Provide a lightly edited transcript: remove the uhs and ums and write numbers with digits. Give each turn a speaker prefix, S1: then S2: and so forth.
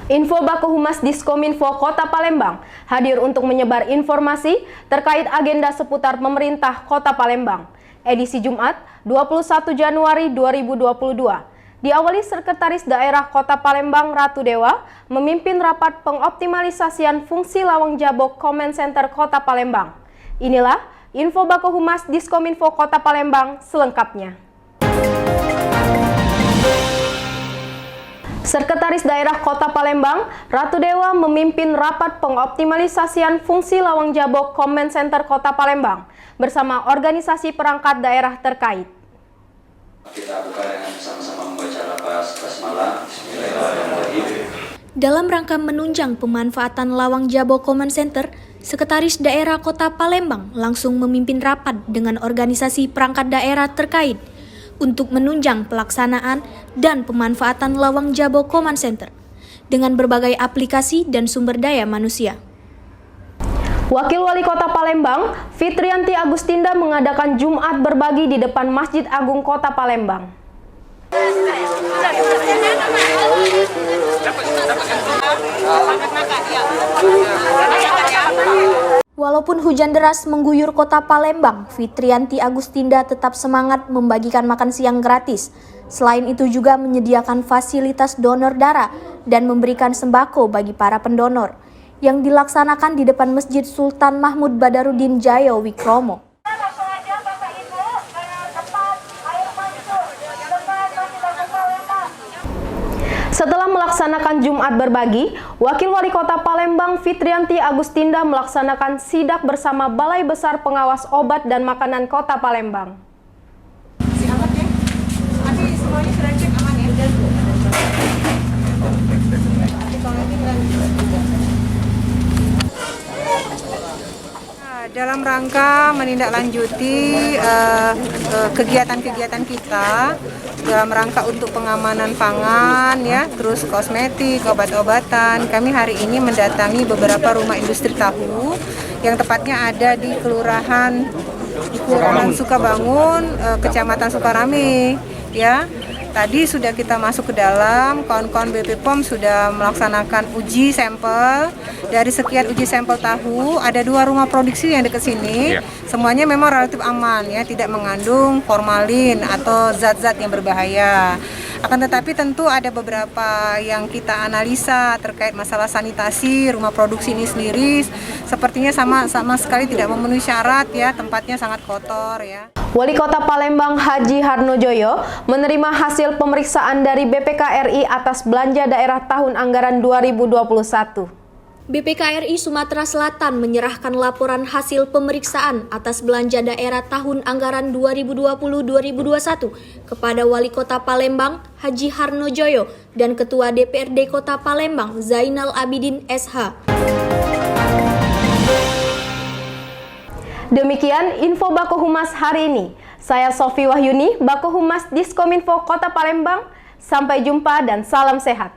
S1: Info Bako Humas Diskominfo Kota Palembang hadir untuk menyebar informasi terkait agenda seputar pemerintah Kota Palembang. Edisi Jumat, 21 Januari 2022. Diawali Sekretaris Daerah Kota Palembang Ratu Dewa memimpin rapat pengoptimalisasian fungsi Lawang Jabok Comment Center Kota Palembang. Inilah Info Bako Humas Diskominfo Kota Palembang selengkapnya. Sekretaris Daerah Kota Palembang, Ratu Dewa memimpin rapat pengoptimalisasian fungsi Lawang Jabok Comment Center Kota Palembang bersama organisasi perangkat daerah terkait.
S2: Kita buka dengan sama-sama membaca lapas basmalah. Bismillahirrahmanirrahim.
S3: Dalam rangka menunjang pemanfaatan Lawang Jabok Comment Center, Sekretaris Daerah Kota Palembang langsung memimpin rapat dengan organisasi perangkat daerah terkait untuk menunjang pelaksanaan dan pemanfaatan Lawang Jabok Comment Center dengan berbagai aplikasi dan sumber daya manusia.
S1: Wakil Wali Kota Palembang, Fitrianti Agustinda mengadakan Jumat berbagi di depan Masjid Agung Kota Palembang.
S3: Walaupun hujan deras mengguyur Kota Palembang, Fitrianti Agustinda tetap semangat membagikan makan siang gratis. Selain itu juga menyediakan fasilitas donor darah dan memberikan sembako bagi para pendonor yang dilaksanakan di depan Masjid Sultan Mahmud Badarudin Jaya Wikromo.
S1: Setelah melaksanakan Jumat berbagi, Wakil Wali Kota Palembang Fitrianti Agustinda melaksanakan sidak bersama Balai Besar Pengawas Obat dan Makanan Kota Palembang.
S4: Dalam rangka menindaklanjuti kegiatan-kegiatan kita dalam rangka untuk pengamanan pangan, ya, terus kosmetik, obat-obatan, kami hari ini mendatangi beberapa rumah industri tahu yang tepatnya ada di Kelurahan Sukabangun, Kecamatan Sukarame, ya. Tadi sudah kita masuk ke dalam, kawan-kawan BP POM sudah melaksanakan uji sampel. Dari sekian uji sampel tahu, ada 2 rumah produksi yang dekat sini. Semuanya memang relatif aman, ya, tidak mengandung formalin atau zat-zat yang berbahaya. Akan tetapi tentu ada beberapa yang kita analisa terkait masalah sanitasi rumah produksi ini sendiri. Sepertinya sama sekali tidak memenuhi syarat, ya, tempatnya sangat kotor, ya.
S1: Wali Kota Palembang Haji Harnojoyo menerima hasil pemeriksaan dari BPK RI atas belanja daerah tahun anggaran 2021.
S3: BPK RI Sumatera Selatan menyerahkan laporan hasil pemeriksaan atas belanja daerah tahun anggaran 2020-2021 kepada Wali Kota Palembang Haji Harnojoyo dan Ketua DPRD Kota Palembang Zainal Abidin SH.
S1: Demikian Info Bako Humas hari ini. Saya Sofi Wahyuni, Bako Humas Diskominfo Kota Palembang. Sampai jumpa dan salam sehat.